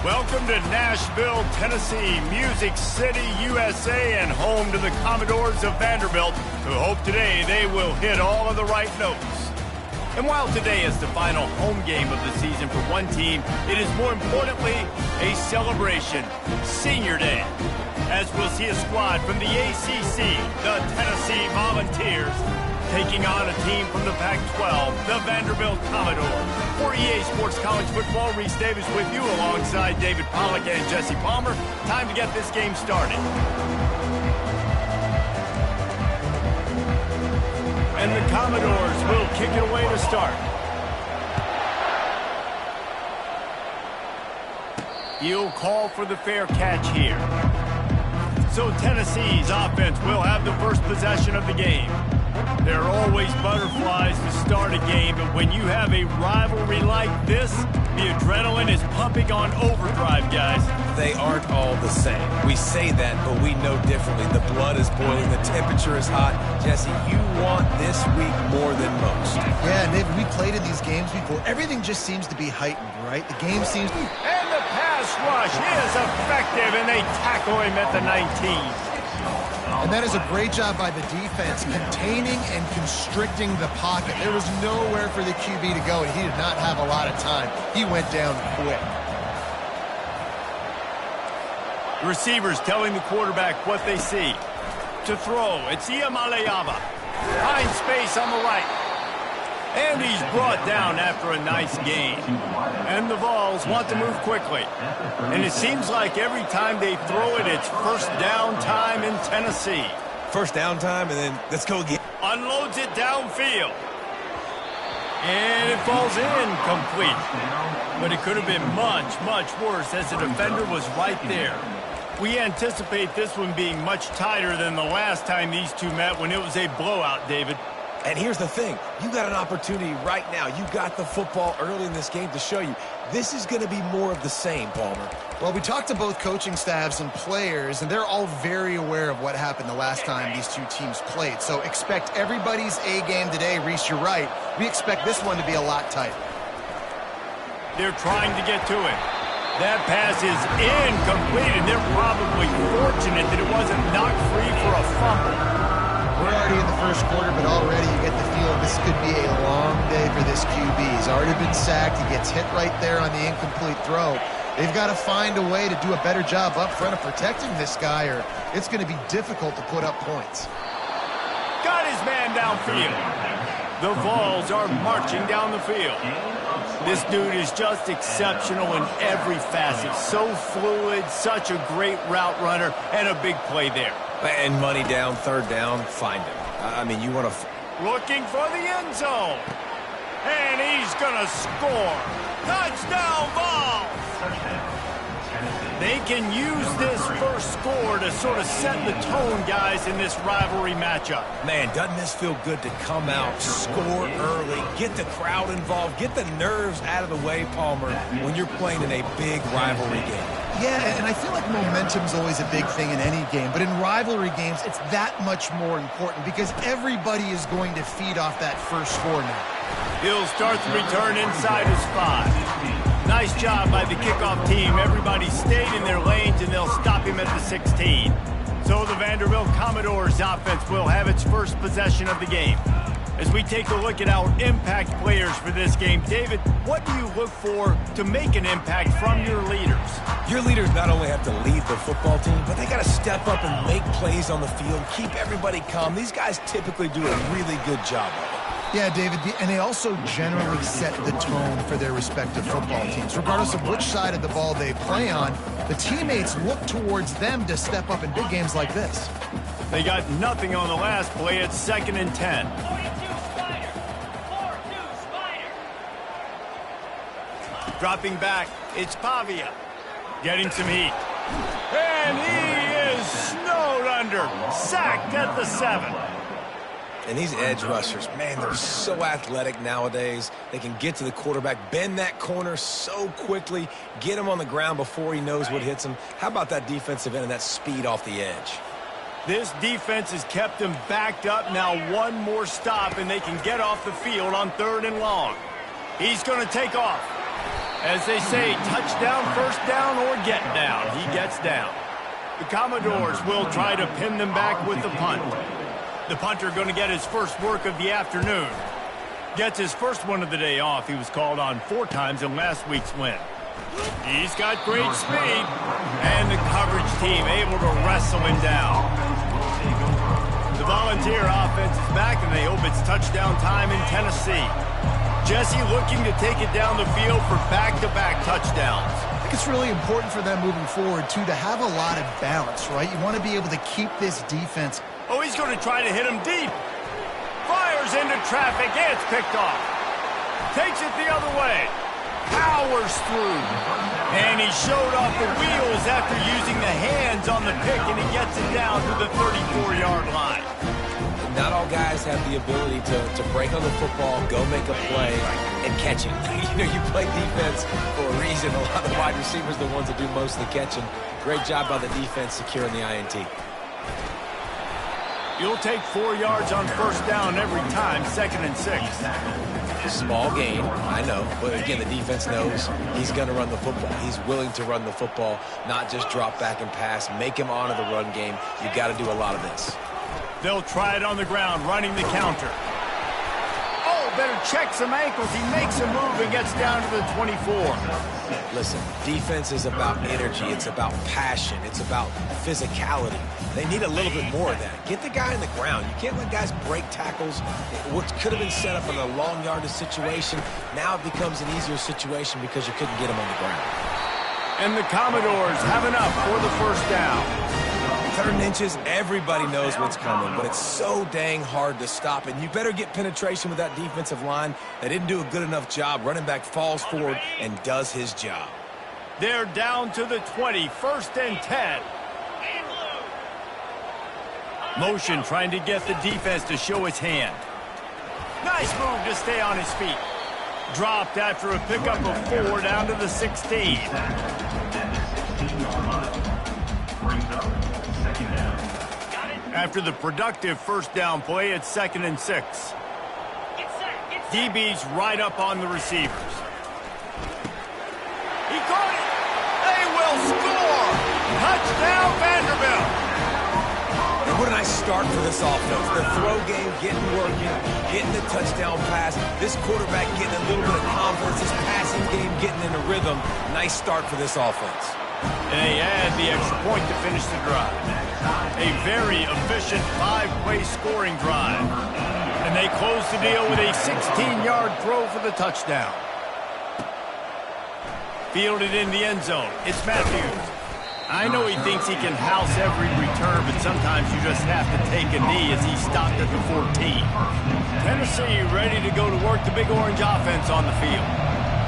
Welcome to Nashville, Tennessee, Music City, USA, and home to the Commodores of Vanderbilt, who hope today they will hit all of the right notes. And while today is the final home game of the season for one team, it is more importantly a celebration, Senior Day, as we'll see a squad from the ACC, the Tennessee Volunteers, taking on a team from the Pac-12, the Vanderbilt Commodores. For EA Sports College Football, Reese Davis with you alongside David Pollack and Jesse Palmer. Time to get this game started. And the Commodores will kick it away to start. He'll call for the fair catch here. So Tennessee's offense will have the first possession of the game. There are always butterflies to start a game, but when you have a rivalry like this, the adrenaline is pumping on overdrive, guys. They aren't all the same. We say that, but we know differently. The blood is boiling, the temperature is hot. Jesse, you want this week more than most. Yeah, David, we played in these games before. Everything just seems to be heightened, right? The game seems to... And the pass rush is effective, and they tackle him at the 19. And that is a great job by the defense, containing and constricting the pocket. There was nowhere for the QB to go, and he did not have a lot of time. He went down quick. The receivers telling the quarterback what they see. To throw, it's Iamaleava. Finds space on the right. And he's brought down after a nice gain. And the Vols want to move quickly. And it seems like every time they throw it, it's first down time in Tennessee. First down time, and then let's go again. Unloads it downfield. And it falls incomplete. But it could have been much, much worse as the defender was right there. We anticipate this one being much tighter than the last time these two met when it was a blowout, David. And here's the thing. You got an opportunity right now. You got the football early in this game to show you. This is going to be more of the same, Palmer. Well, we talked to both coaching staffs and players, and they're all very aware of what happened the last time these two teams played. So expect everybody's A game today. Reese, you're right. We expect this one to be a lot tighter. They're trying to get to it. That pass is incomplete, and they're probably fortunate that it wasn't knocked free for a fumble. We're already in the first quarter, but already you get the feeling this could be a long day for this QB. He's already been sacked. He gets hit right there on the incomplete throw. They've got to find a way to do a better job up front of protecting this guy, or it's going to be difficult to put up points. Got his man downfield. The Vols are marching down the field. This dude is just exceptional in every facet. So fluid, such a great route runner, and a big play there. And money down, third down, find him. I mean, you want to... Looking for the end zone. And he's going to score. Touchdown, Vols! They can use this first score to sort of set the tone, guys, in this rivalry matchup. Man, doesn't this feel good to come out, score early, get the crowd involved, get the nerves out of the way, Palmer, when you're playing in a big rivalry game? Yeah, and I feel like momentum's always a big thing in any game, but in rivalry games, it's that much more important because everybody is going to feed off that first score now. He'll start the return inside his 5. Nice job by the kickoff team. Everybody stayed in their lanes, and they'll stop him at the 16. So the Vanderbilt Commodores offense will have its first possession of the game. As we take a look at our impact players for this game, David, what do you look for to make an impact from your leaders? Your leaders not only have to lead the football team, but they got to step up and make plays on the field, keep everybody calm. These guys typically do a really good job of it. Yeah, David, and they also generally set the tone for their respective football teams. Regardless of which side of the ball they play on, the teammates look towards them to step up in big games like this. They got nothing on the last play. It's 2nd and 10. Dropping back, it's Pavia. Getting some heat. And he is snowed under. Sacked at the 7. And these edge rushers, man, they're so athletic nowadays. They can get to the quarterback, bend that corner so quickly, get him on the ground before he knows what hits him. How about that defensive end and that speed off the edge? This defense has kept them backed up. Now one more stop, and they can get off the field on 3rd and long. He's going to take off. As they say, touchdown, first down, or get down. He gets down. The Commodores will try to pin them back with the punt. The punter going to get his first work of the afternoon. Gets his first one of the day off. He was called on 4 times in last week's win. He's got great speed. And the coverage team able to wrestle him down. The Volunteer offense is back, and they hope it's touchdown time in Tennessee. Jesse looking to take it down the field for back-to-back touchdowns. I think it's really important for them moving forward, too, to have a lot of balance, right? You want to be able to keep this defense. Oh, he's going to try to hit him deep. Fires into traffic, and it's picked off. Takes it the other way. Powers through. And he showed off the wheels after using the hands on the pick, and he gets it down to the 34-yard line. Not all guys have the ability to break on the football, go make a play, and catch it. You play defense for a reason. A lot of the wide receivers are the ones that do most of the catching. Great job by the defense securing the INT. You'll take 4 yards on first down every time, 2nd and 6. Small gain, I know. But again, the defense knows he's going to run the football. He's willing to run the football, not just drop back and pass. Make him honor the run game. You got to do a lot of this. They'll try it on the ground, running the counter. Oh, better check some ankles. He makes a move and gets down to the 24. Listen, defense is about energy. It's about passion. It's about physicality. They need a little bit more of that. Get the guy on the ground. You can't let guys break tackles. What could have been set up in a long yardage situation, now it becomes an easier situation because you couldn't get him on the ground. And the Commodores have enough for the first down. 3rd inches, everybody knows what's coming, but it's so dang hard to stop. And you better get penetration with that defensive line. They didn't do a good enough job. Running back falls forward and does his job. They're down to the 20, 1st and 10. Motion trying to get the defense to show his hand. Nice move to stay on his feet. Dropped after a pickup of 4 down to the 16. After the productive first down play, it's 2nd and 6. DB's right up on the receivers. He caught it. They will score. Touchdown, Vanderbilt. And what a nice start for this offense. The throw game getting working, getting the touchdown pass. This quarterback getting a little bit of confidence. This passing game getting in a rhythm. Nice start for this offense. And they add the extra point to finish the drive. A very efficient 5-play scoring drive. And they close the deal with a 16-yard throw for the touchdown. Fielded in the end zone. It's Matthews. I know he thinks he can house every return, but sometimes you just have to take a knee as he stopped at the 14. Tennessee ready to go to work the Big Orange offense on the field.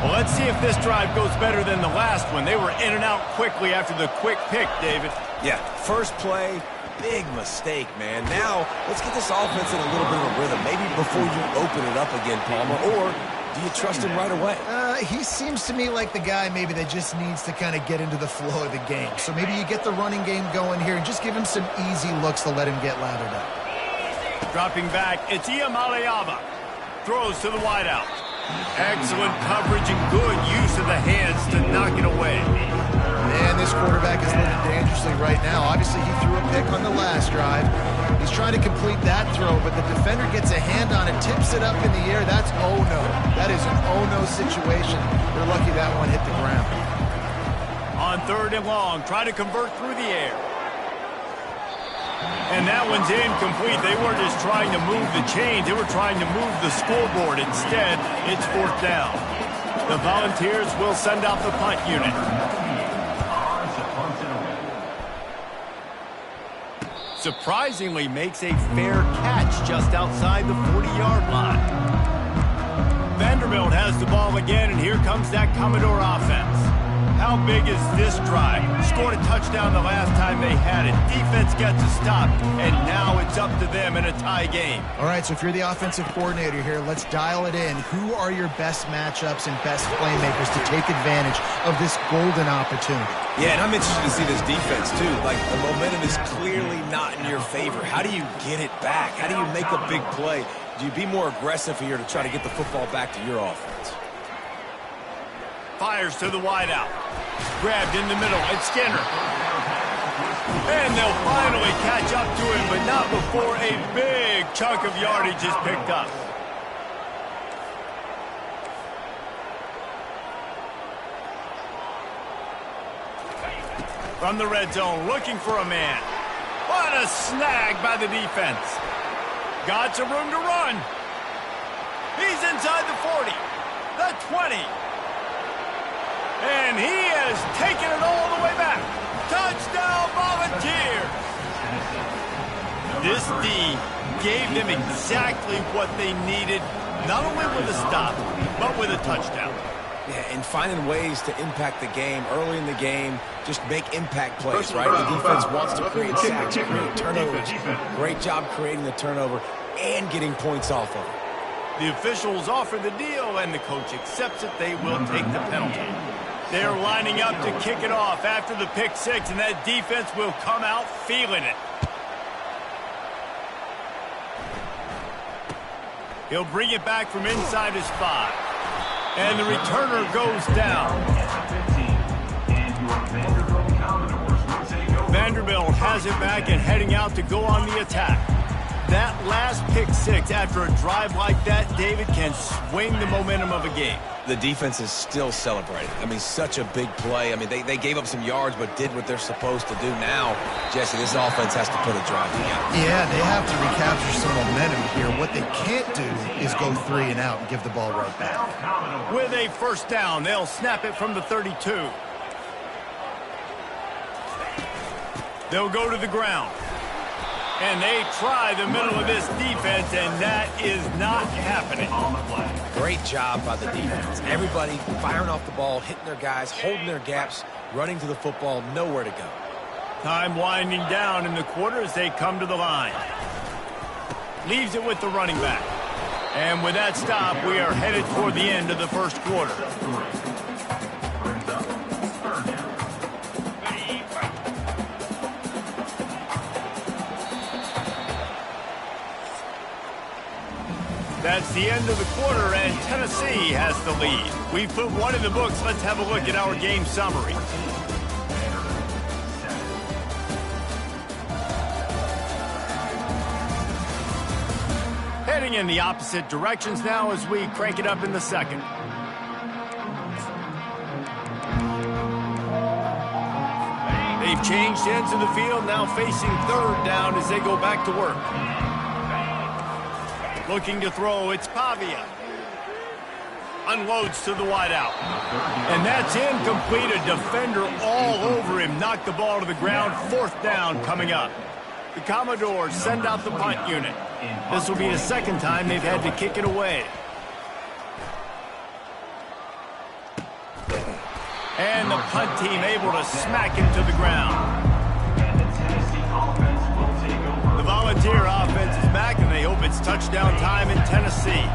Well, let's see if this drive goes better than the last one. They were in and out quickly after the quick pick, David. Yeah, first play, big mistake, man. Now, let's get this offense in a little bit of a rhythm. Maybe before you open it up again, Palmer, or do you trust him right away? He seems to me like the guy maybe that just needs to kind of get into the flow of the game. So maybe you get the running game going here and just give him some easy looks to let him get lathered up. Dropping back, it's Iamaleava. Throws to the wideout. Excellent coverage and good use of the hands to knock it away. Man, this quarterback is living dangerously right now. Obviously, he threw a pick on the last drive. He's trying to complete that throw, but the defender gets a hand on it, tips it up in the air. That's oh-no. That is an oh-no situation. They're lucky that one hit the ground. On 3rd and long, try to convert through the air. And that one's incomplete. They weren't just trying to move the chains. They were trying to move the scoreboard. Instead, it's 4th down. The Volunteers will send out the punt unit. Surprisingly makes a fair catch just outside the 40-yard line. Vanderbilt has the ball again, and here comes that Commodore offense. How big is this drive? Scored a touchdown the last time they had it. Defense gets a stop, and now it's up to them in a tie game. All right, so if you're the offensive coordinator here, let's dial it in. Who are your best matchups and best playmakers to take advantage of this golden opportunity? Yeah, and I'm interested to see this defense, too. Like, the momentum is clearly not in your favor. How do you get it back? How do you make a big play? Do you be more aggressive here to try to get the football back to your offense? fires to the wideout. Grabbed in the middle. It's Skinner. And they'll finally catch up to him, but not before a big chunk of yardage is picked up. From the red zone, looking for a man. What a snag by the defense. Got some room to run. He's inside the 40, the 20. And he has taken it all the way back. Touchdown, Volunteers! This D gave them exactly what they needed, not only with a stop, but with a touchdown. Yeah, and finding ways to impact the game early in the game, just make impact plays, right? The defense wants to create sacks, create turnovers. Great job creating the turnover and getting points off of it. The officials offer the deal, and the coach accepts it. They will take the penalty. They're lining up to kick it off after the pick six, and that defense will come out feeling it. He'll bring it back from inside his 5. And the returner goes down. Vanderbilt has it back and heading out to go on the attack. That last pick six after a drive like that, David, can swing the momentum of a game. The defense is still celebrating. I mean, such a big play. I mean, they gave up some yards but did what they're supposed to do. Now, Jesse, this offense has to put a drive together. Yeah, they have to recapture some momentum here. What they can't do is go 3 and out and give the ball right back. With a first down, they'll snap it from the 32. They'll go to the ground. And they try the middle of this defense, and that is not happening. Great job by the defense. Everybody firing off the ball, hitting their guys, holding their gaps, running to the football, nowhere to go. Time winding down in the quarter as they come to the line. Leaves it with the running back. And with that stop, we are headed toward the end of the first quarter. That's the end of the quarter, and Tennessee has the lead. We've put one in the books. Let's have a look at our game summary. Heading in the opposite directions now as we crank it up in the second. They've changed ends of the field, now facing third down as they go back to work. Looking to throw, it's Pavia. Unloads to the wideout. And that's incomplete. A defender all over him. Knocked the ball to the ground. Fourth down coming up. The Commodores send out the punt unit. This will be the second time they've had to kick it away. And the punt team able to smack him to the ground. The Volunteer offense is back, and they hope it's touchdown time in Tennessee.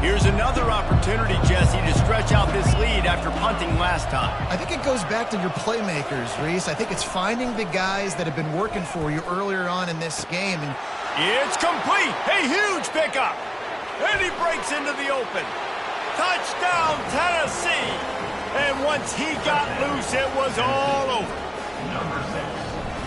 Here's another opportunity, Jesse, to stretch out this lead after punting last time. I think it goes back to your playmakers, Reese. I think it's finding the guys that have been working for you earlier on in this game. And it's complete. A huge pickup. And he breaks into the open. Touchdown, Tennessee. And once he got loose, it was all over.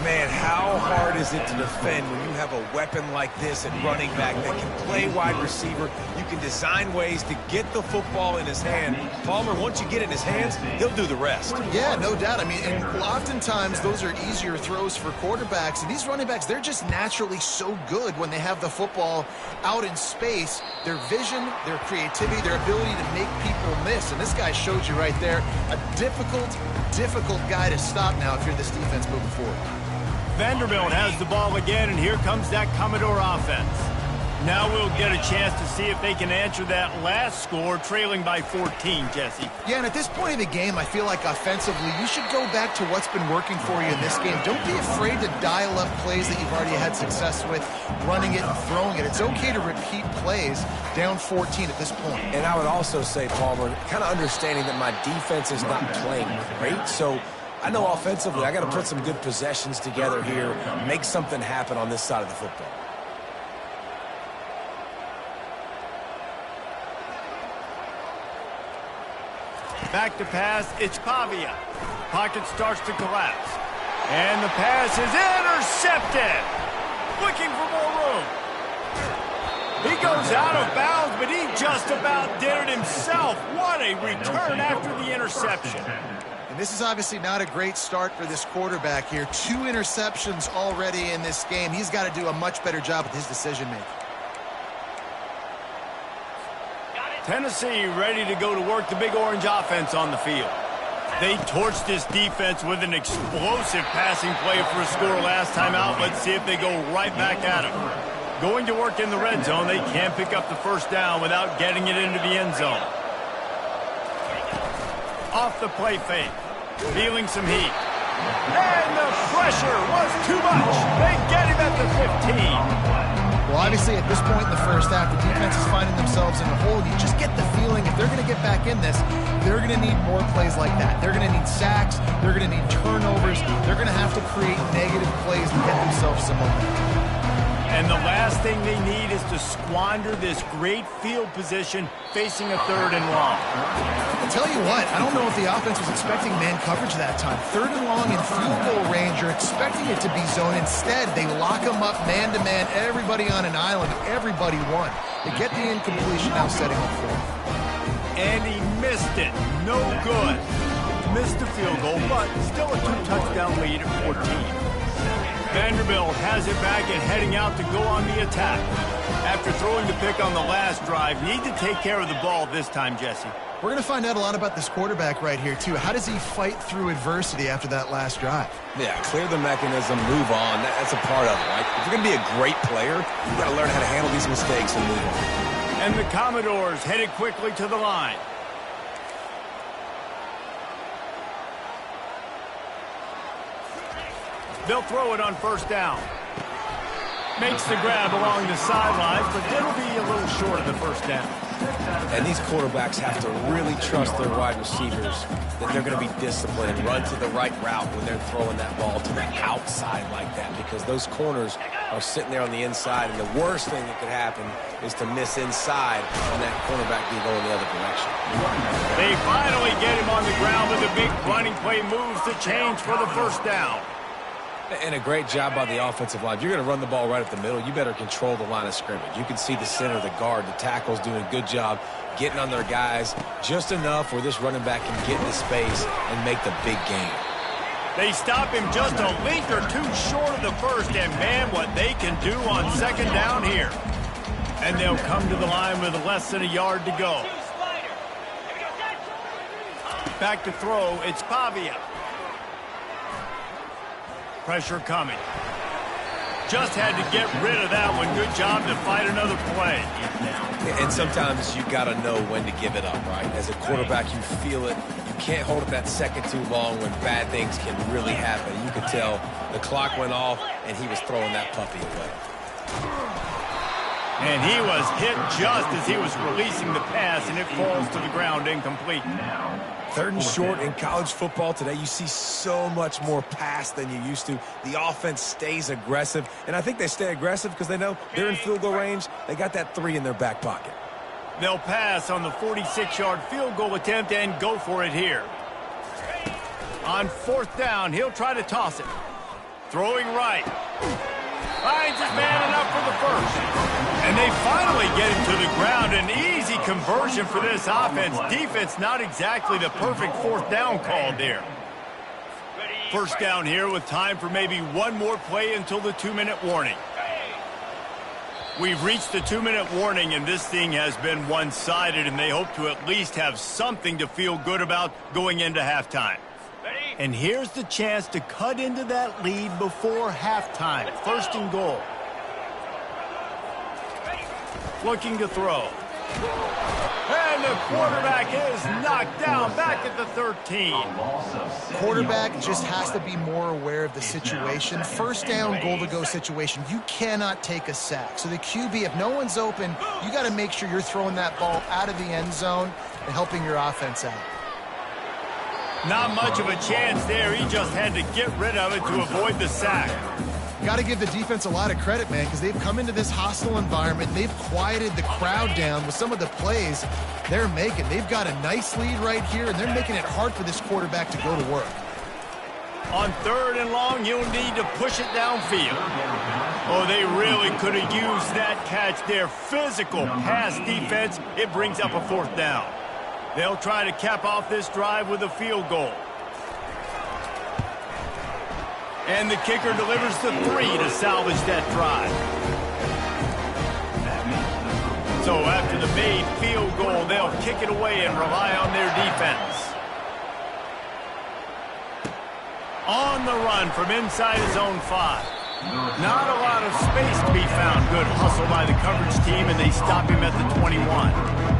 Man, how hard is it to defend when you have a weapon like this at running back that can play wide receiver? You can design ways to get the football in his hand. Palmer, once you get it in his hands, he'll do the rest. Yeah, no doubt. I mean, and oftentimes those are easier throws for quarterbacks. And these running backs, they're just naturally so good when they have the football out in space. Their vision, their creativity, their ability to make people miss. And this guy showed you right there, a difficult guy to stop now if you're this defense moving forward. Vanderbilt has the ball again, and here comes that Commodore offense. Now we'll get a chance to see if they can answer that last score, trailing by 14, Jesse. Yeah, and at this point of the game, I feel like offensively, you should go back to what's been working for you in this game. Don't be afraid to dial up plays that you've already had success with, running it and throwing it. It's okay to repeat plays down 14 at this point. And I would also say, Palmer, kind of understanding that my defense is not playing great, so I know offensively I got to put some good possessions together here, make something happen on this side of the football. Back to pass, it's Pavia. Pocket starts to collapse. And the pass is intercepted. Looking for more room. He goes out of bounds, but he just about did it himself. What a return after the interception. And this is obviously not a great start for this quarterback here. 2 interceptions already in this game. He's got to do a much better job with his decision-making. Tennessee ready to go to work the Big Orange offense on the field. They torched this defense with an explosive passing play for a score last time out. Let's see if they go right back at him. Going to work in the red zone. They can't pick up the first down without getting it into the end zone. Off the play fake. Feeling some heat. And the pressure was too much. They get him at the 15. Well, obviously, at this point in the first half, the defense is finding themselves in a hole. You just get the feeling if they're going to get back in this, they're going to need more plays like that. They're going to need sacks. They're going to need turnovers. They're going to have to create negative plays to get themselves some momentum. And the last thing they need is to squander this great field position facing a 3rd and long. I'll tell you what, I don't know if the offense was expecting man coverage that time. 3rd and long in field goal range, you're expecting it to be zone. Instead, they lock them up man-to-man, everybody on an island, everybody won. They get the incompletion now setting up for him. And he missed it. No good. Missed the field goal, but still a 2-touchdown lead at 14. Vanderbilt has it back and heading out to go on the attack. After throwing the pick on the last drive, need to take care of the ball this time, Jesse. We're going to find out a lot about this quarterback right here, too. How does he fight through adversity after that last drive? Yeah, clear the mechanism, move on. That's a part of it, right? If you're going to be a great player, you've got to learn how to handle these mistakes and move on. And the Commodores headed quickly to the line. They'll throw it on first down. Makes the grab along the sidelines, but it'll be a little short of the first down. And these quarterbacks have to really trust their wide receivers that they're going to be disciplined and run to the right route when they're throwing that ball to the outside like that, because those corners are sitting there on the inside, and the worst thing that could happen is to miss inside and that cornerback be going the other direction. They finally get him on the ground with a big running play moves the change for the first down. And a great job by the offensive line. If you're going to run the ball right at the middle, you better control the line of scrimmage. You can see the center, the guard, the tackle's doing a good job getting on their guys just enough where this running back can get into space and make the big gain. They stop him just a length or two short of the first, and man, what they can do on second down here. And they'll come to the line with less than a yard to go. Back to throw, it's Pavia. Pressure coming. Just had to get rid of that one. Good job to fight another play. And sometimes you got to know when to give it up, right? As a quarterback, you feel it. You can't hold it that second too long when bad things can really happen. You could tell the clock went off, and he was throwing that puppy away. And he was hit just as he was releasing the pass, and it falls to the ground incomplete. 3rd and short in college football today, you see so much more pass than you used to. The offense stays aggressive, and I think they stay aggressive because they know they're in field goal range. They got that 3 in their back pocket. They'll pass on the 46-yard field goal attempt and go for it here. On 4th down, he'll try to toss it. Throwing right. Finds his man enough for the first. And they finally get him to the ground. An easy conversion for this offense. Defense not exactly the perfect 4th down call there. First down here with time for maybe one more play until the 2-minute warning. We've reached the 2-minute warning, and this thing has been one-sided, and they hope to at least have something to feel good about going into halftime. And here's the chance to cut into that lead before halftime. 1st and goal. Looking to throw. And the quarterback is knocked down back at the 13. Quarterback just has to be more aware of the situation. 1st down, goal-to-go situation. You cannot take a sack. So the QB, if no one's open, you got to make sure you're throwing that ball out of the end zone and helping your offense out. Not much of a chance there. He just had to get rid of it to avoid the sack. Got to give the defense a lot of credit, man, because they've come into this hostile environment. They've quieted the crowd down with some of the plays they're making. They've got a nice lead right here, and they're making it hard for this quarterback to go to work. On 3rd and long, you'll need to push it downfield. Oh, they really could have used that catch there. Physical pass defense. It brings up a 4th down. They'll try to cap off this drive with a field goal. And the kicker delivers the 3 to salvage that drive. So after the made field goal, they'll kick it away and rely on their defense. On the run from inside his own 5. Not a lot of space to be found. Good hustle by the coverage team, and they stop him at the 21.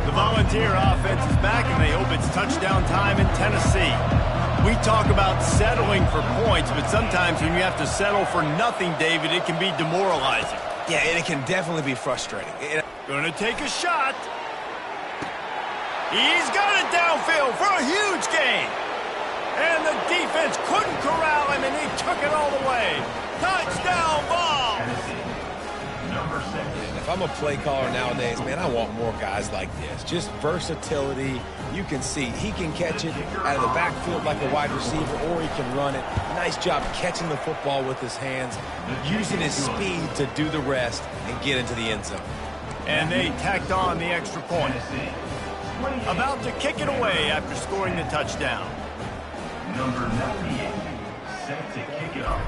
The Volunteer offense is back, and they hope it's touchdown time in Tennessee. We talk about settling for points, but sometimes when you have to settle for nothing, David, it can be demoralizing. Yeah, and it can definitely be frustrating. Gonna take a shot. He's got it downfield for a huge gain. And the defense couldn't corral him, and he took it all the way. Touchdown ball! If I'm a play caller nowadays, man, I want more guys like this. Just versatility. You can see he can catch it out of the backfield like a wide receiver, or he can run it. Nice job catching the football with his hands, using his speed to do the rest and get into the end zone. And they tacked on the extra point. About to kick it away after scoring the touchdown. Number 98, set to kick it off.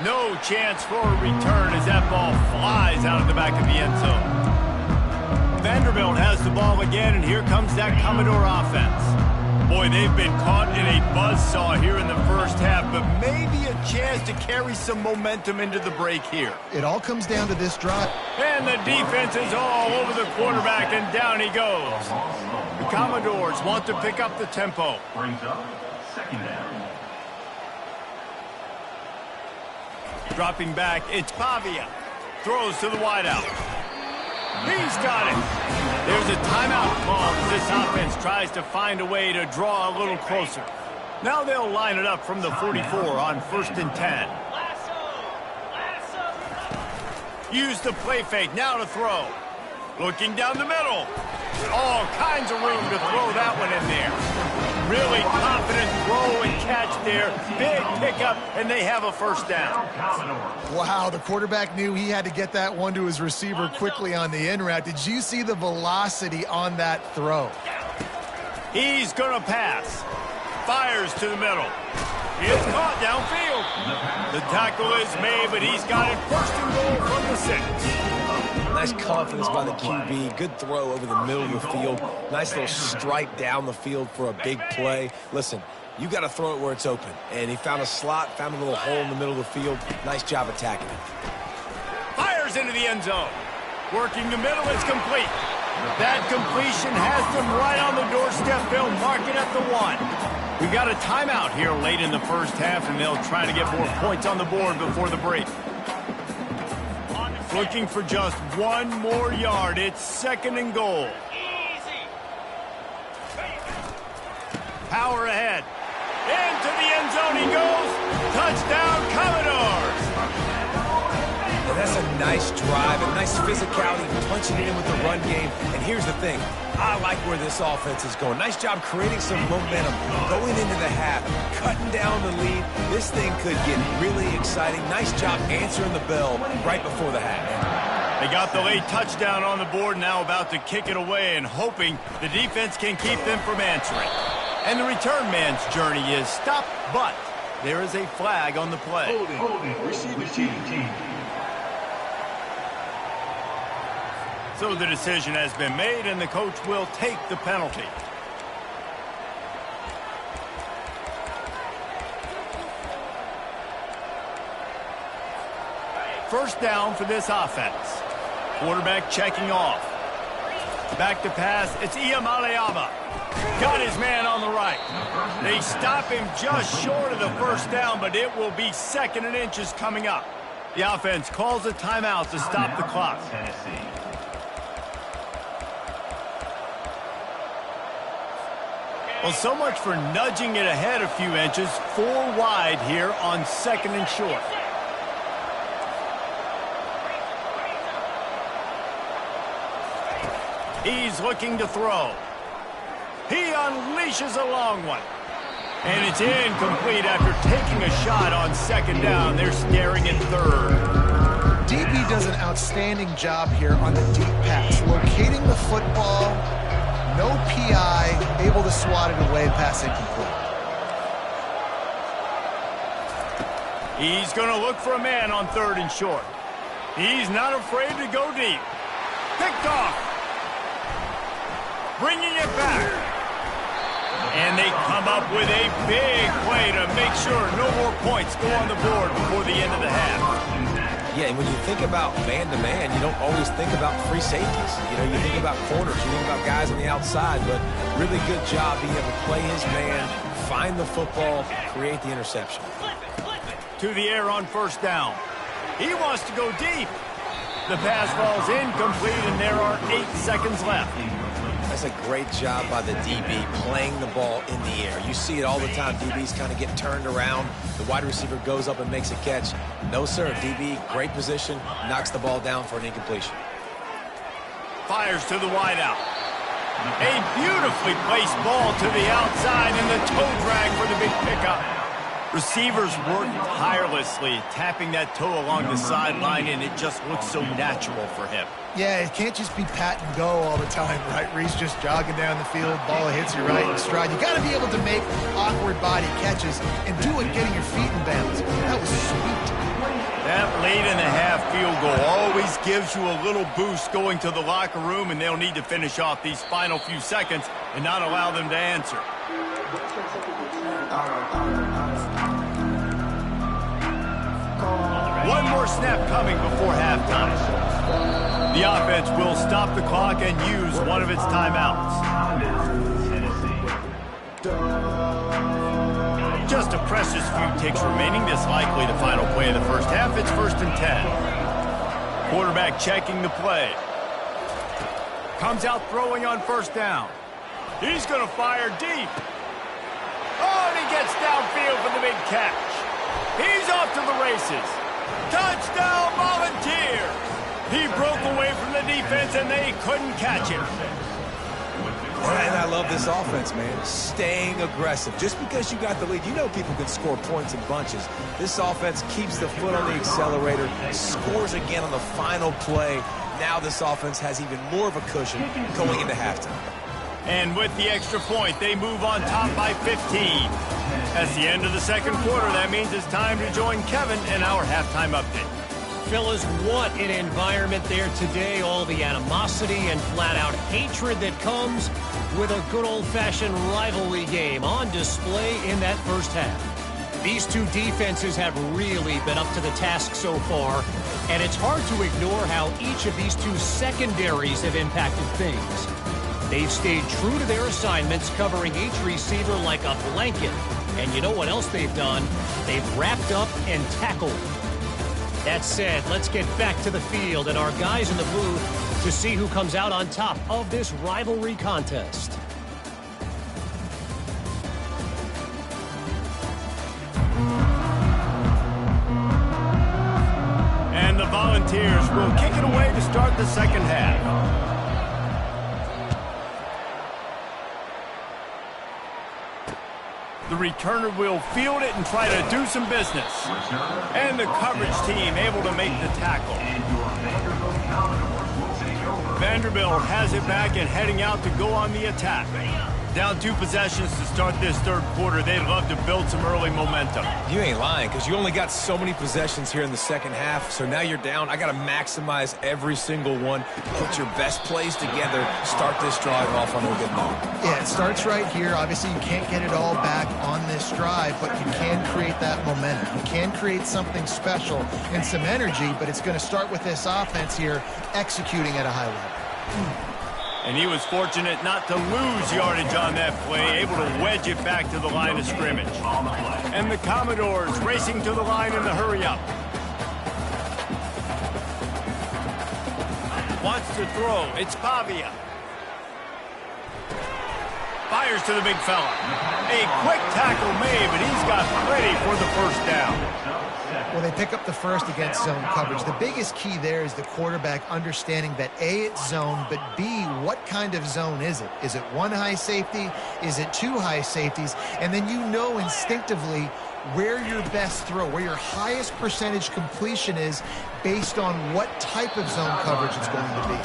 No chance for a return as that ball flies out of the back of the end zone. Vanderbilt has the ball again, and here comes that Commodore offense. Boy, they've been caught in a buzzsaw here in the first half, but maybe a chance to carry some momentum into the break here. It all comes down to this drive. And the defense is all over the quarterback, and down he goes. The Commodores want to pick up the tempo. Brings up 2nd down. Dropping back, it's Pavia. Throws to the wideout. He's got it. There's a timeout call as this offense tries to find a way to draw a little closer. Now they'll line it up from the 44 on 1st and 10. Use the play fake, now to throw. Looking down the middle. All kinds of room to throw that one in there. Really confident throw and catch there. Big pickup, and they have a 1st down. Wow, the quarterback knew he had to get that one to his receiver quickly on the in route. Did you see the velocity on that throw? He's going to pass. Fires to the middle. It's caught downfield. The tackle is made, but he's got it 1st and goal from the 6. Nice confidence by the QB. Good throw over the middle of the field. Nice little strike down the field for a big play. Listen, you got to throw it where it's open. And he found a slot, found a little hole in the middle of the field. Nice job attacking it. Fires into the end zone. Working the middle, it's complete. That completion has them right on the doorstep. They'll mark it at the 1. We got a timeout here late in the first half, and they'll try to get more points on the board before the break. Looking for just 1 more yard. It's 2nd and goal. Power ahead. Into the end zone he goes. Touchdown, Commodores. And that's a nice drive, a nice physicality, punching it in with the run game. And here's the thing. I like where this offense is going. Nice job creating some momentum, going into the half, cutting down the lead. This thing could get really exciting. Nice job answering the bell right before the half. They got the late touchdown on the board, now about to kick it away and hoping the defense can keep them from answering. And the return man's journey is stopped, but there is a flag on the play. Holding. Receiver team. So the decision has been made, and the coach will take the penalty. First down for this offense. Quarterback checking off. Back to pass, it's Iamaleava. Got his man on the right. They stop him just short of the 1st down, but it will be 2nd and inches coming up. The offense calls a timeout to stop the clock. Well, so much for nudging it ahead a few inches. 4 wide here on 2nd and short. He's looking to throw. He unleashes a long one. And it's incomplete after taking a shot on 2nd down. They're staring at 3rd. DB does an outstanding job here on the deep pass, locating the football, no PI, able to swat it away, pass incomplete. He's going to look for a man on 3rd and short. He's not afraid to go deep. Picked off. Bringing it back. And they come up with a big play to make sure no more points go on the board before the end of the half. Yeah, and when you think about man-to-man, you don't always think about free safeties. You know, you think about corners, you think about guys on the outside, but really good job being able to play his man, find the football, create the interception. To the air on 1st down. He wants to go deep. The pass falls incomplete, and there are 8 seconds left. That's a great job by the DB playing the ball in the air. You see it all the time. DBs kind of get turned around. The wide receiver goes up and makes a catch. No, sir. DB, great position, knocks the ball down for an incompletion. Fires to the wideout. A beautifully placed ball to the outside, and the toe drag for the big pickup. Receivers work tirelessly, tapping that toe along the sideline, and it just looks so natural for him. Yeah, it can't just be pat and go all the time, right? Reese just jogging down the field, ball hits you right in stride. You got to be able to make awkward body catches and do it getting your feet in bounds. That was sweet. That late-in-the-half field goal always gives you a little boost going to the locker room, and they'll need to finish off these final few seconds and not allow them to answer. One more snap coming before halftime. The offense will stop the clock and use one of its timeouts. Just a precious few ticks remaining. This likely the final play of the first half. It's 1st and 10. Quarterback checking the play. Comes out throwing on 1st down. He's going to fire deep. Oh, and he gets downfield for the big catch. He's off to the races. Touchdown, Volunteers! He broke away from the defense, and they couldn't catch him. And I love this offense, man. Staying aggressive. Just because you got the lead, you know people can score points in bunches. This offense keeps the foot on the accelerator, scores again on the final play. Now this offense has even more of a cushion going into halftime. And with the extra point, they move on top by 15. That's the end of the 2nd quarter. That means it's time to join Kevin in our halftime update. Fellas, what an environment there today. All the animosity and flat-out hatred that comes with a good old-fashioned rivalry game on display in that first half. These two defenses have really been up to the task so far, and it's hard to ignore how each of these two secondaries have impacted things. They've stayed true to their assignments, covering each receiver like a blanket. And you know what else they've done? They've wrapped up and tackled. That said, let's get back to the field and our guys in the booth to see who comes out on top of this rivalry contest. And the Volunteers will kick it away to start the 2nd half. The returner will field it and try to do some business. And the coverage team able to make the tackle. Vanderbilt has it back and heading out to go on the attack. Down 2 possessions to start this 3rd quarter. They'd love to build some early momentum. You ain't lying, because you only got so many possessions here in the 2nd half, so now you're down. I got to maximize every single one, put your best plays together, start this drive off on a good note. Yeah, it starts right here. Obviously, you can't get it all back on this drive, but you can create that momentum. You can create something special and some energy, but it's going to start with this offense here executing at a high level. And he was fortunate not to lose yardage on that play, able to wedge it back to the line of scrimmage. And the Commodores racing to the line in the hurry-up. Wants to throw. It's Pavia. Fires to the big fella. A quick tackle made, but he's got plenty for the first down. Well, they pick up the first against zone coverage. The biggest key there is the quarterback understanding that A, it's zone, but B, what kind of zone is it? Is it one high safety? Is it two high safeties? And then you know instinctively where your best throw, where your highest percentage completion is based on what type of zone coverage it's going to be.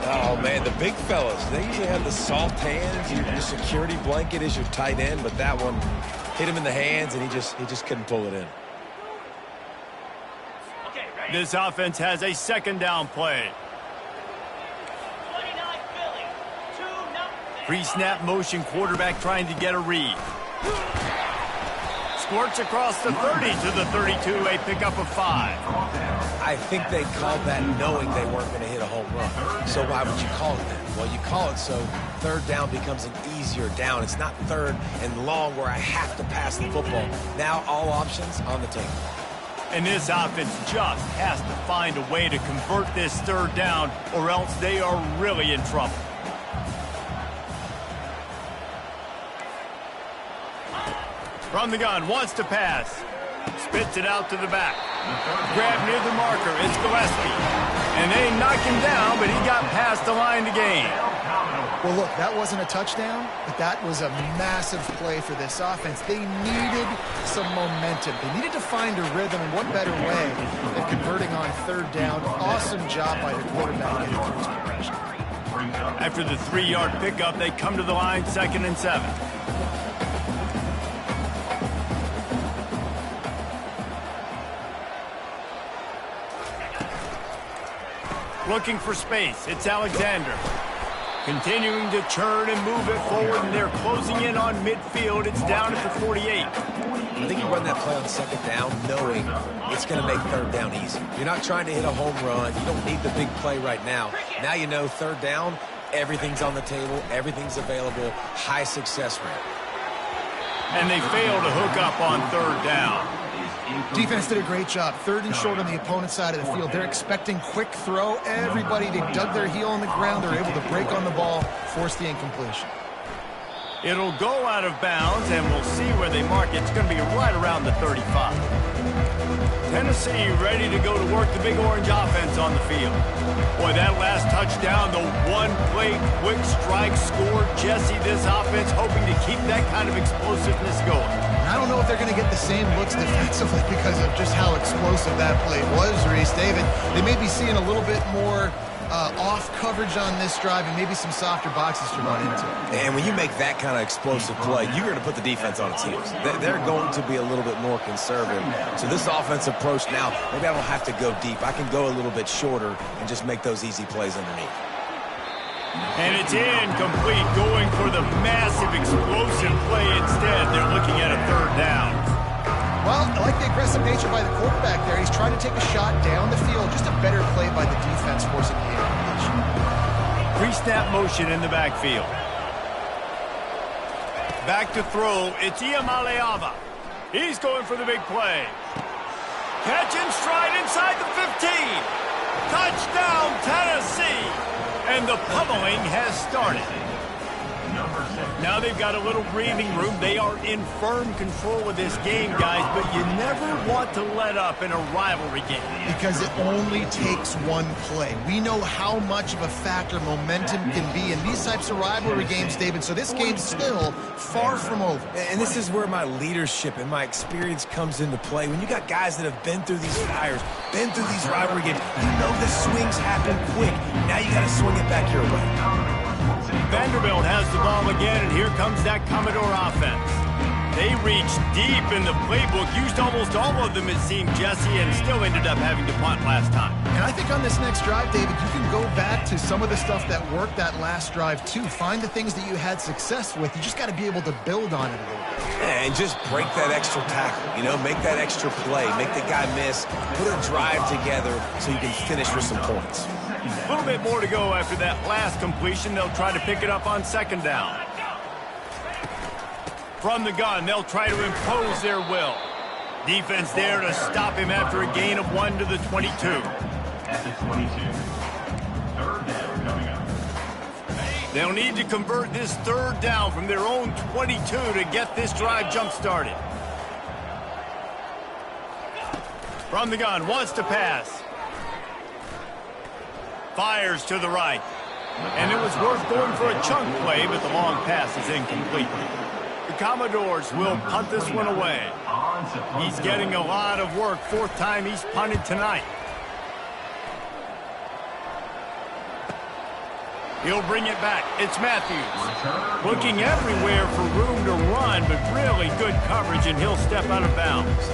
Oh, man, the big fellas, they usually have the soft hands. Your security blanket is your tight end, but that one hit him in the hands, and he just couldn't pull it in. This offense has a second down play. Pre-snap motion quarterback trying to get a read. Squirts across the 30 to the 32, a pickup of 5. I think they called that knowing they weren't going to hit a home run. So why would you call it that? Well, you call it so third down becomes an easier down. It's not third and long where I have to pass the football. Now all options on the table. And this offense just has to find a way to convert this third down, or else they are really in trouble. From the gun, wants to pass. Spits it out to the back. Grab near the marker, it's Gillespie. And they knock him down, but he got past the line to gain. Well, look, that wasn't a touchdown, but that was a massive play for this offense. They needed some momentum. They needed to find a rhythm, and what better way than converting on third down. Awesome job by the quarterback getting through his progression. After the 3-yard pickup, they come to the line, 2nd and 7. Looking for space, it's Alexander. Continuing to churn and move it forward, and they're closing in on midfield. It's down at the 48. I think you run that play on second down knowing it's going to make third down easy. You're not trying to hit a home run. You don't need the big play right now. Now you know third down, everything's on the table, everything's available, high success rate. And they fail to hook up on third down. Defense did a great job. Third and short on the opponent's side of the field. They're expecting quick throw. Everybody, they dug their heel on the ground. They're able to break on the ball, force the incompletion. It'll go out of bounds, and we'll see where they mark it. It's going to be right around the 35. Tennessee ready to go to work the Big Orange offense on the field. Boy, that last touchdown, the one-play quick strike score. Jesse, this offense hoping to keep that kind of explosiveness going. I don't know if they're going to get the same looks defensively because of just how explosive that play was, Reese. David, they may be seeing a little bit more off coverage on this drive and maybe some softer boxes to run into. And when you make that kind of explosive play, you're going to put the defense on its heels. They're going to be a little bit more conservative. So this offensive approach now, maybe I don't have to go deep. I can go a little bit shorter and just make those easy plays underneath. And it's incomplete, going for the massive explosive play instead. They're looking at a third down. Well, I like the aggressive nature by the quarterback there. He's trying to take a shot down the field. Just a better play by the defense forcing the incompletion. Pre-snap motion in the backfield. Back to throw, it's Iamaleava. He's going for the big play. Catch and stride inside the 15. Touchdown, Tennessee. And the pummeling has started. Now they've got a little breathing room. They are in firm control of this game, guys, but you never want to let up in a rivalry game. Because it only takes one play. We know how much of a factor momentum can be in these types of rivalry games, David, so this game's still far from over. And this is where my leadership and my experience comes into play. When you got guys that have been through these fires, been through these rivalry games, you know the swings happen quick. Now you got to swing it back your way. Vanderbilt has the ball again, and here comes that Commodore offense. They reached deep in the playbook, used almost all of them, it seemed, Jesse, and still ended up having to punt last time. And I think on this next drive, David, you can go back to some of the stuff that worked that last drive, too. Find the things that you had success with. You just got to be able to build on it a little bit. Yeah, and just break that extra tackle, make that extra play, make the guy miss, put a drive together so you can finish with some points. A little bit more to go after that last completion. They'll try to pick it up on second down. From the gun, they'll try to impose their will. Defense there to stop him after a gain of 1 to the 22. At the 22. Third down coming up. They'll need to convert this third down from their own 22 to get this drive jump-started. From the gun, wants to pass. Fires to the right. And it was worth going for a chunk play, but the long pass is incomplete. The Commodores will punt this one away. He's getting a lot of work, fourth time he's punted tonight. He'll bring it back. It's Matthews. Looking everywhere for room to run, but really good coverage, and he'll step out of bounds.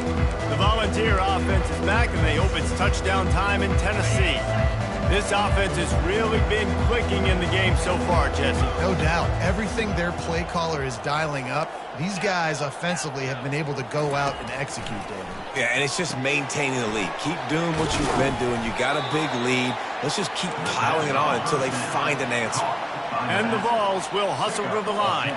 The Volunteer offense is back, and they hope it's touchdown time in Tennessee. This offense has really been clicking in the game so far, Jesse. No doubt. Everything their play caller is dialing up, these guys offensively have been able to go out and execute, David. Yeah, and it's just maintaining the lead. Keep doing what you've been doing. You got a big lead. Let's just keep piling it on until they find an answer. And the Vols will hustle to the line.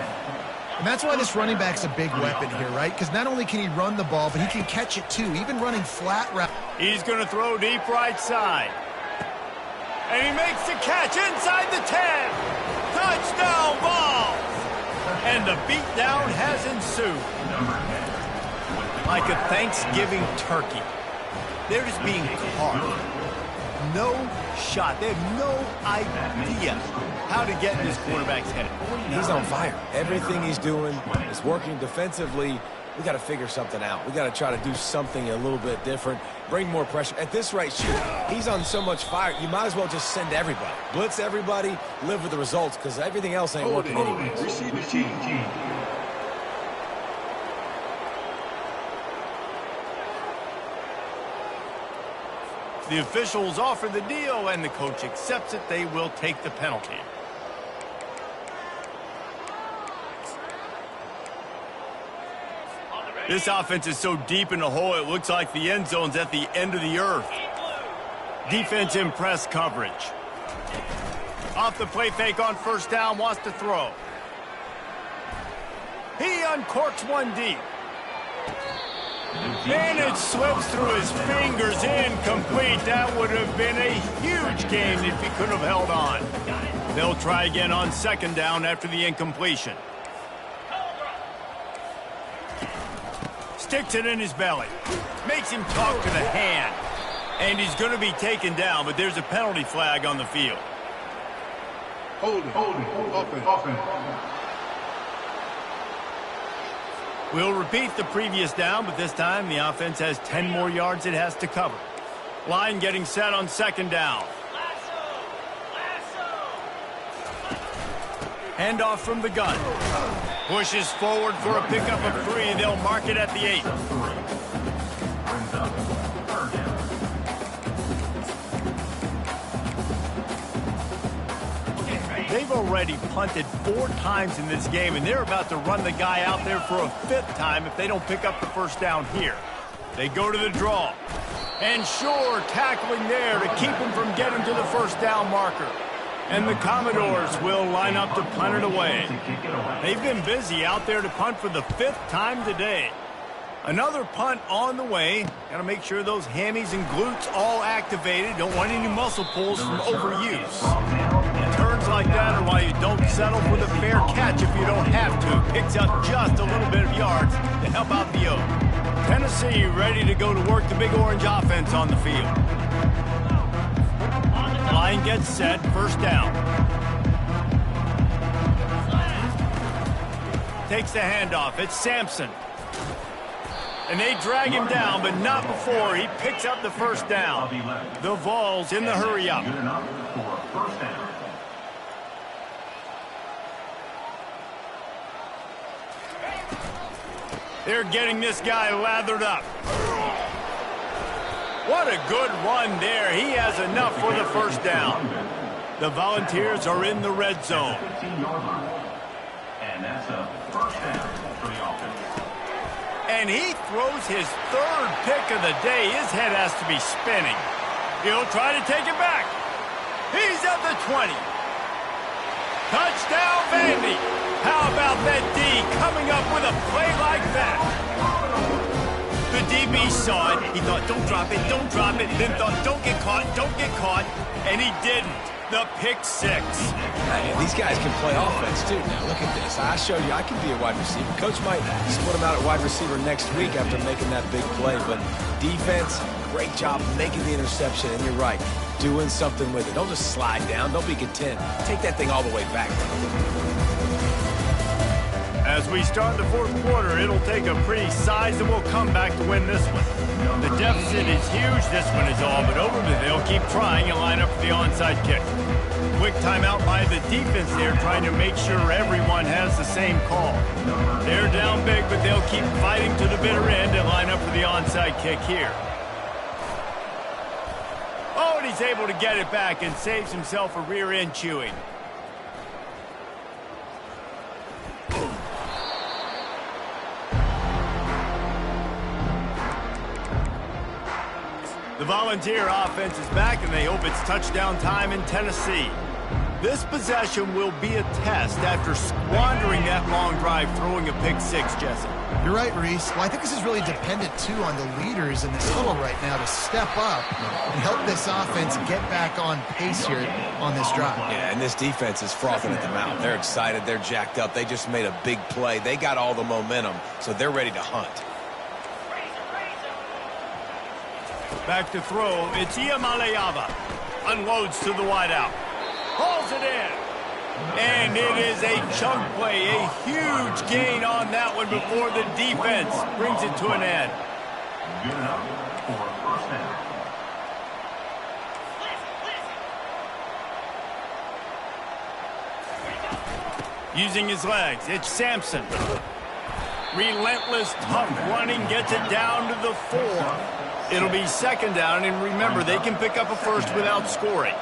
And that's why this running back's a big weapon here, right? Because not only can he run the ball, but he can catch it too, even running flat route. He's going to throw deep right side. And he makes the catch inside the 10. Touchdown, Vols! And the beatdown has ensued. Like a Thanksgiving turkey. They're just being carved. No shot. They have no idea how to get in this quarterback's head. He's on fire. Everything he's doing is working defensively. We got to figure something out. We got to try to do something a little bit different. Bring more pressure. At this rate, shoot, he's on so much fire, you might as well just send everybody. Blitz everybody, live with the results, because everything else ain't working anyways. Receive the team. The officials offer the deal, and the coach accepts it. They will take the penalty. This offense is so deep in the hole, it looks like the end zone's at the end of the earth. Defense in press coverage. Off the play fake on first down, wants to throw. He uncorks one deep. And it slips through his fingers, incomplete. That would have been a huge gain if he could have held on. They'll try again on second down after the incompletion. Sticks it in his belly. Makes him talk to the hand. And he's going to be taken down, but there's a penalty flag on the field. Hold it. Offense. We'll repeat the previous down, but this time the offense has 10 more yards it has to cover. Line getting set on second down. Handoff from the gun. Pushes forward for a pickup of 3. They'll mark it at the 8. They've already punted 4 times in this game, and they're about to run the guy out there for a 5th time if they don't pick up the first down here. They go to the draw. And sure, tackling there to keep him from getting to the first down marker. And the Commodores will line up to punt it away. They've been busy out there to punt for the 5th time today. Another punt on the way. Got to make sure those hammies and glutes all activated. Don't want any muscle pulls from overuse. Turns like that are why you don't settle for the fair catch if you don't have to. Picks up just a little bit of yards to help out the O. Tennessee ready to go to work the Big Orange offense on the field. Line gets set, first down. Takes the handoff. It's Sampson. And they drag him down, but not before he picks up the first down. The Vols in the hurry up. They're getting this guy lathered up. What a good run there. He has enough for the first down. The Volunteers are in the red zone. And that's a first down for the offense. And he throws his 3rd pick of the day. His head has to be spinning. He'll try to take it back. He's at the 20. Touchdown, Vandy. How about that D coming up with a play like that? The DB saw it. He thought, don't drop it, then thought, don't get caught, and he didn't. The pick six. Man, these guys can play offense, too. Now, look at this. I showed you I can be a wide receiver. Coach might split him out at wide receiver next week after making that big play. But defense, great job making the interception. And you're right, doing something with it. Don't just slide down. Don't be content. Take that thing all the way back. As we start the fourth quarter, it'll take a pretty sizable comeback to win this one. The deficit is huge. This one is all but over, but they'll keep trying and line up for the onside kick. Quick timeout by the defense there, trying to make sure everyone has the same call. They're down big, but they'll keep fighting to the bitter end and line up for the onside kick here. Oh, and he's able to get it back and saves himself a rear end chewing. The Volunteer offense is back, and they hope it's touchdown time in Tennessee. This possession will be a test after squandering that long drive throwing a pick six, Jesse. You're right, Reese. Well, I think this is really dependent, too, on the leaders in this huddle right now to step up and help this offense get back on pace here on this drive. Yeah, and this defense is frothing at the mouth. They're excited. They're jacked up. They just made a big play. They got all the momentum, so they're ready to hunt. Back to throw, it's Iamaleava. Unloads to the wideout. Hauls it in. And it is a chunk play, a huge gain on that one before the defense brings it to an end. Good enough for a first down. Using his legs, it's Sampson. Relentless, tough running, gets it down to the 4. It'll be second down, and remember, they can pick up a first without scoring.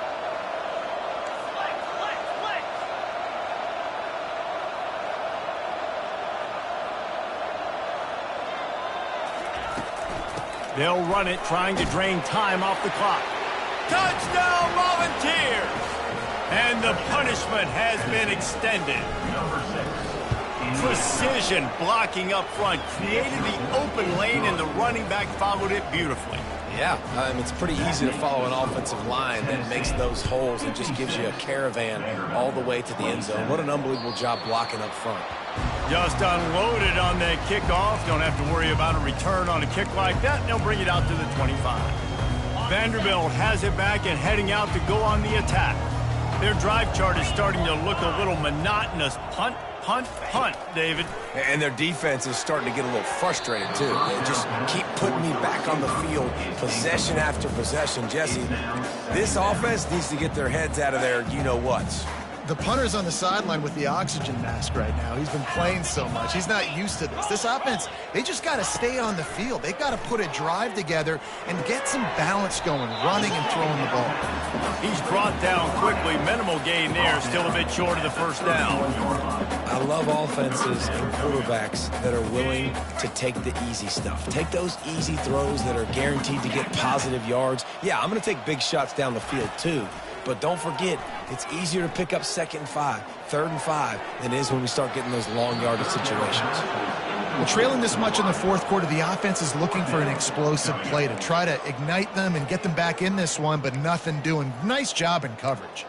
They'll run it, trying to drain time off the clock. Touchdown, Volunteers! And the punishment has been extended. Number 6. Precision blocking up front, created the open lane, and the running back followed it beautifully. Yeah, it's pretty easy to follow an offensive line that makes those holes and just gives you a caravan all the way to the end zone. What an unbelievable job blocking up front. Just unloaded on that kickoff. Don't have to worry about a return on a kick like that. They'll bring it out to the 25. Vanderbilt has it back and heading out to go on the attack. Their drive chart is starting to look a little monotonous. Punt, punt, punt, David. And their defense is starting to get a little frustrated, too. They just keep putting me back on the field, possession after possession. Jesse, this offense needs to get their heads out of their you-know-whats. The punter's on the sideline with the oxygen mask right now. He's been playing so much. He's not used to this. This offense, they just got to stay on the field. They've got to put a drive together and get some balance going, running and throwing the ball. He's brought down quickly. Minimal gain there. Still a bit short of the first down. I love offenses and quarterbacks that are willing to take the easy stuff. Take those easy throws that are guaranteed to get positive yards. Yeah, I'm going to take big shots down the field, too. But don't forget, it's easier to pick up 2nd and 5, 3rd and 5 than it is when we start getting those long yardage situations. Well, trailing this much in the fourth quarter, the offense is looking for an explosive play to try to ignite them and get them back in this one, but nothing doing. Nice job in coverage.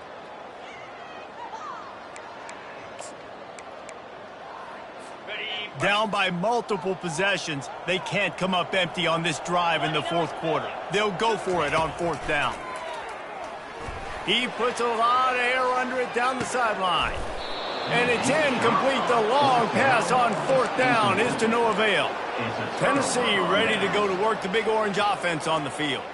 Down by multiple possessions, they can't come up empty on this drive in the fourth quarter. They'll go for it on 4th down. He puts a lot of air under it down the sideline. And it's incomplete. The long pass on 4th down is to no avail. Tennessee ready to go to work the Big Orange offense on the field.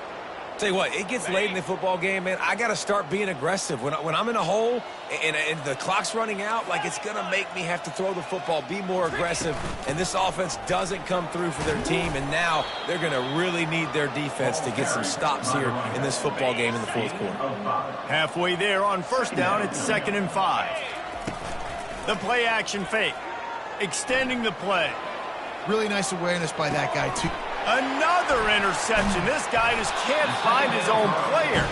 Tell you what, it gets late in the football game, man. I got to start being aggressive. When I'm in a hole and the clock's running out, like it's going to make me have to throw the football, be more aggressive. And this offense doesn't come through for their team, and now they're going to really need their defense to get some stops here in this football game in the fourth quarter. Halfway there on 1st down, it's 2nd and 5. The play action fake, extending the play. Really nice awareness by that guy, too. Another interception. This guy just can't find his own players.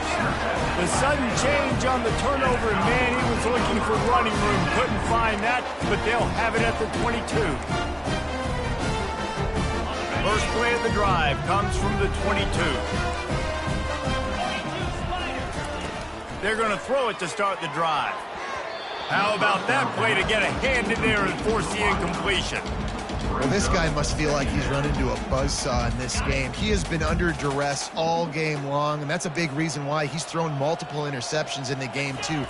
The sudden change on the turnover, and man, he was looking for running room. Couldn't find that, but they'll have it at the 22. First play of the drive comes from the 22. They're going to throw it to start the drive. How about that play to get a hand in there and force the incompletion? Well, this guy must feel like he's run into a buzzsaw in this game. He has been under duress all game long, and that's a big reason why he's thrown multiple interceptions in the game, too.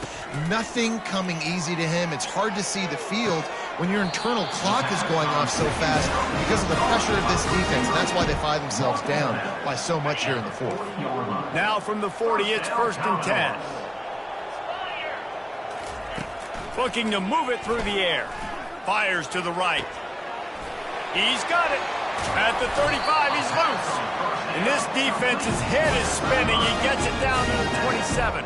Nothing coming easy to him. It's hard to see the field when your internal clock is going off so fast because of the pressure of this defense, and that's why they find themselves down by so much here in the fourth. Now from the 40, it's 1st and 10. Looking to move it through the air. Fires to the right. He's got it. At the 35, he's loose. And this defense's head is spinning. He gets it down to the 27.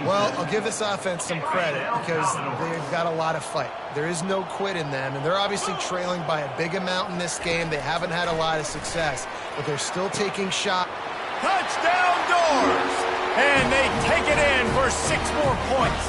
Well, I'll give this offense some credit because they've got a lot of fight. There is no quit in them, and they're obviously trailing by a big amount in this game. They haven't had a lot of success, but they're still taking shots. Touchdown Doors! And they take it in for 6 more points.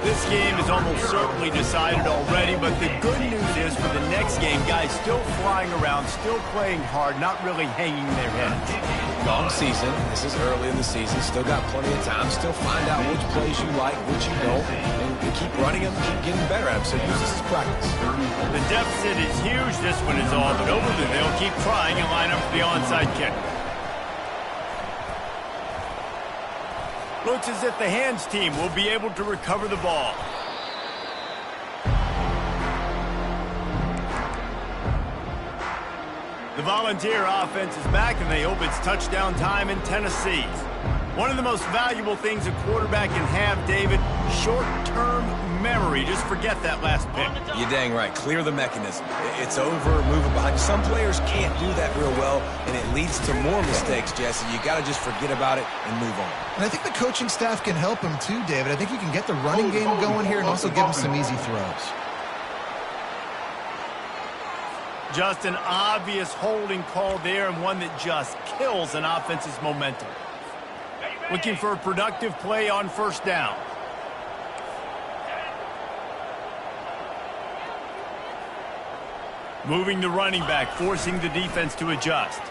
This game is almost certainly decided already, but the good news is for the next game, guys still flying around, still playing hard, not really hanging their heads. Long season. This is early in the season. Still got plenty of time. Still find out which plays you like, which you don't, and keep running them, keep getting better at them. So use this as practice. The deficit is huge. This one is all but over. They'll keep trying and line up for the onside kick. Looks as if the hands team will be able to recover the ball. The Volunteer offense is back, and they hope it's touchdown time in Tennessee. One of the most valuable things a quarterback can have, David, short-term memory. Just forget that last pick. You're dang right. Clear the mechanism. It's over, moving behind. Some players can't do that real well, and it leads to more mistakes, Jesse. You got to just forget about it and move on. And I think the coaching staff can help him too, David. I think you can get the running game going here and also give him some easy throws. Just an obvious holding call there, and one that just kills an offense's momentum. Looking for a productive play on 1st down. Moving the running back, forcing the defense to adjust.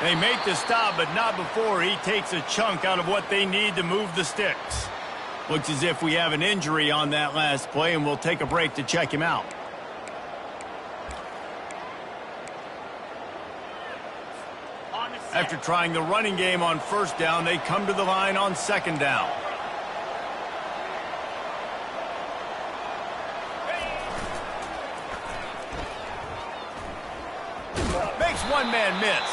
They make the stop, but not before he takes a chunk out of what they need to move the sticks. Looks as if we have an injury on that last play, and we'll take a break to check him out. After trying the running game on 1st down, they come to the line on 2nd down. Makes one man miss.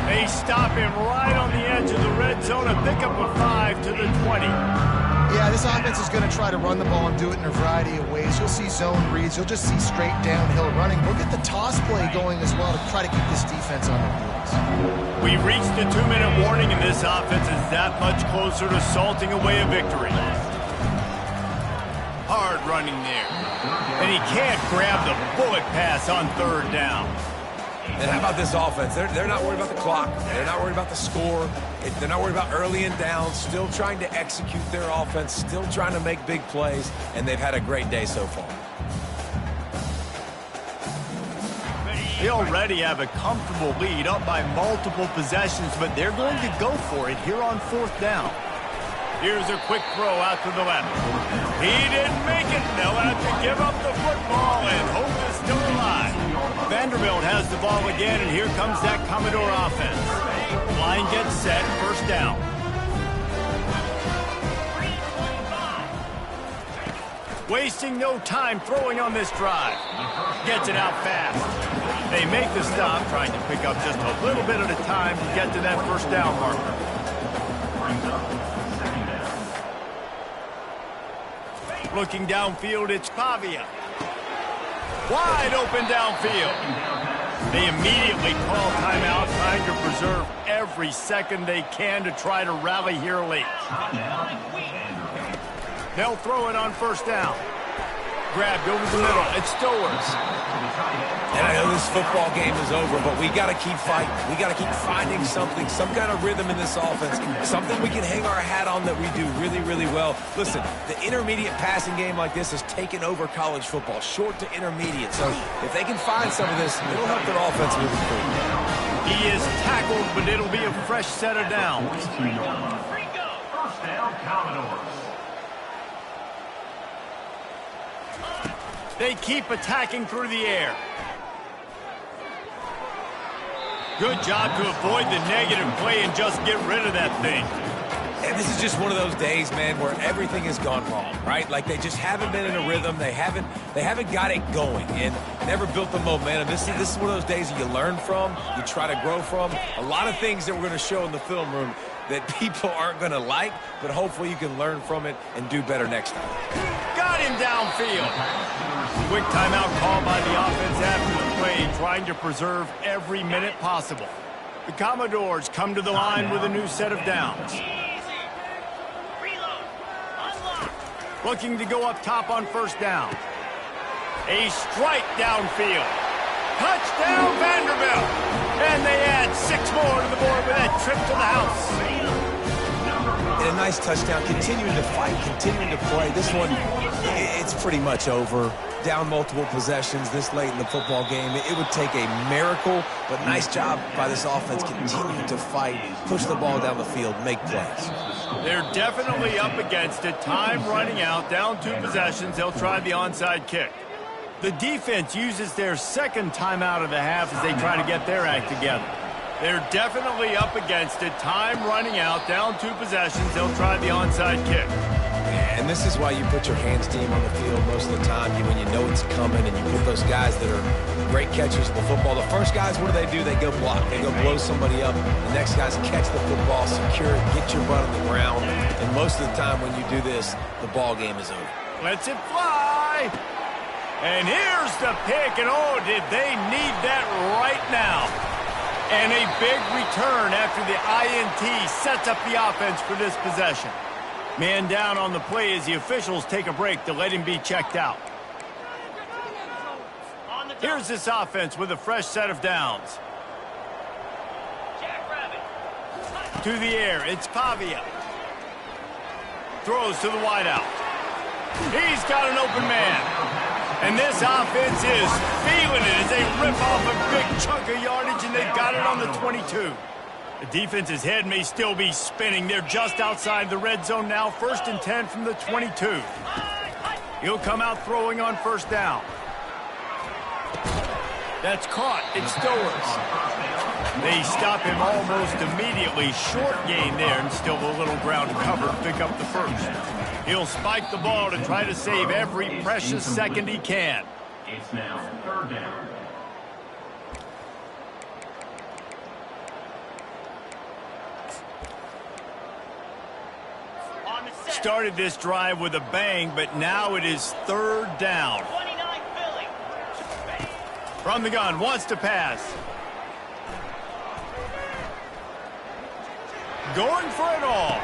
They stop him right on the edge of the red zone, a pickup of 5 to the 20. Yeah, this offense is going to try to run the ball and do it in a variety of ways. You'll see zone reads. You'll just see straight downhill running. We'll get the toss play going as well to try to keep this defense on their heels. We reached the 2-minute warning, and this offense is that much closer to salting away a victory. Hard running there. And he can't grab the bullet pass on 3rd down. And how about this offense? They're not worried about the clock. They're not worried about the score. They're not worried about early and down. Still trying to execute their offense. Still trying to make big plays. And they've had a great day so far. They already have a comfortable lead, up by multiple possessions, but they're going to go for it here on 4th down. Here's a quick throw out to the left. He didn't make it. They'll have to give up the football, and hope is still alive. Vanderbilt has the ball again, and here comes that Commodore offense. Line gets set, 1st down. Wasting no time throwing on this drive. Gets it out fast. They make the stop, trying to pick up just a little bit at a time to get to that 1st down marker. Looking downfield, it's Pavia. Wide open downfield. They immediately call timeout, trying to preserve every second they can to try to rally here late. They'll throw it on 1st down. Grabbed over the middle. It's Stowers. And I know this football game is over, but we got to keep fighting. We got to keep finding something, some kind of rhythm in this offense, something we can hang our hat on that we do really, really well. Listen, the intermediate passing game like this has taken over college football, short to intermediate. So if they can find some of this, it'll help their offense moving forward. He is tackled, but it'll be a fresh set of downs. First down, Commodores. They keep attacking through the air. Good job to avoid the negative play and just get rid of that thing. And this is just one of those days, man, where everything has gone wrong, right? Like they just haven't been in a rhythm. They haven't got it going and never built the momentum. This is one of those days that you learn from, you try to grow from. A lot of things that we're going to show in the film room that people aren't going to like, but hopefully you can learn from it and do better next time. Got him downfield. Quick timeout called by the offense after the play, trying to preserve every minute possible. The Commodores come to the line with a new set of downs. Looking to go up top on first down. A strike downfield. Touchdown Vanderbilt. And they add 6 more to the board with that trip to the house. And a nice touchdown, continuing to fight, continuing to play. This one, it's pretty much over. Down multiple possessions this late in the football game. It would take a miracle, but nice job by this offense continuing to fight, push the ball down the field, make plays. They're definitely up against it. Time running out, down 2 possessions. They'll try the onside kick. The defense uses their second timeout of the half as they try to get their act together. They're definitely up against it. Time running out, down 2 possessions. They'll try the onside kick. And this is why you put your hands team on the field most of the time when you know it's coming, and you put those guys that are great catchers of the football. The first guys, what do? They go block. They go blow somebody up. The next guys catch the football, secure it, get your butt on the ground. And most of the time when you do this, the ball game is over. Lets it fly. And here's the pick, and oh, did they need that right now. And a big return after the INT sets up the offense for this possession. Man down on the play as the officials take a break to let him be checked out. Here's this offense with a fresh set of downs. To the air, it's Pavia. Throws to the wideout. He's got an open man. And this offense is feeling it as they rip off a big chunk of yardage, and they've got it on the 22. The defense's head may still be spinning. They're just outside the red zone now. 1st and 10 from the 22. He'll come out throwing on first down. That's caught. It's Stowers. They stop him almost immediately. Short gain there, and still a little ground to cover to pick up the first. He'll spike the ball to try to save every precious second he can. It's now 3rd down. Started this drive with a bang, but now it is 3rd down. From the gun, wants to pass. Going for it all.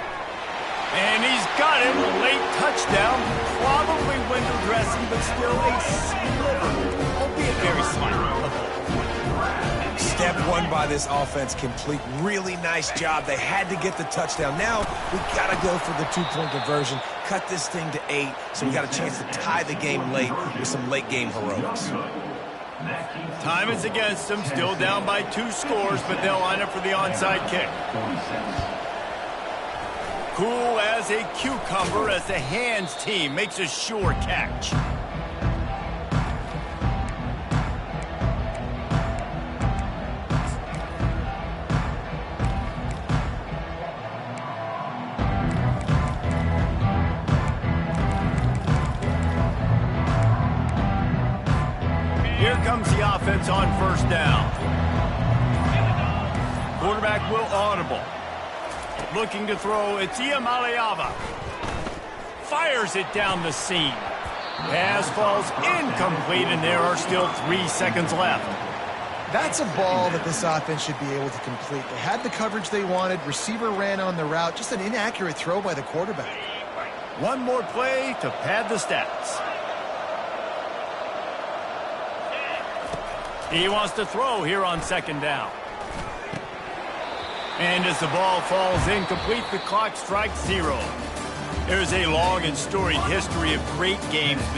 And he's got it. Late touchdown. Probably window dressing, but still a sliver. Albeit very slight. Step 1 by this offense complete. Really nice job. They had to get the touchdown. Now we got to go for the 2-point conversion. Cut this thing to 8, so we got a chance to tie the game late with some late game heroics. Time is against them. Still down by 2 scores, but they'll line up for the onside kick. Cool as a cucumber as the hands team makes a sure catch. Here comes the offense on first down. Quarterback will audible. Looking to throw, it's Iamaleava. Fires it down the seam. Pass falls incomplete, and there are still 3 seconds left. That's a ball that this offense should be able to complete. They had the coverage they wanted. Receiver ran on the route. Just an inaccurate throw by the quarterback. One more play to pad the stats. He wants to throw here on 2nd down. And as the ball falls incomplete, the clock strikes 0. There's a long and storied history of great games between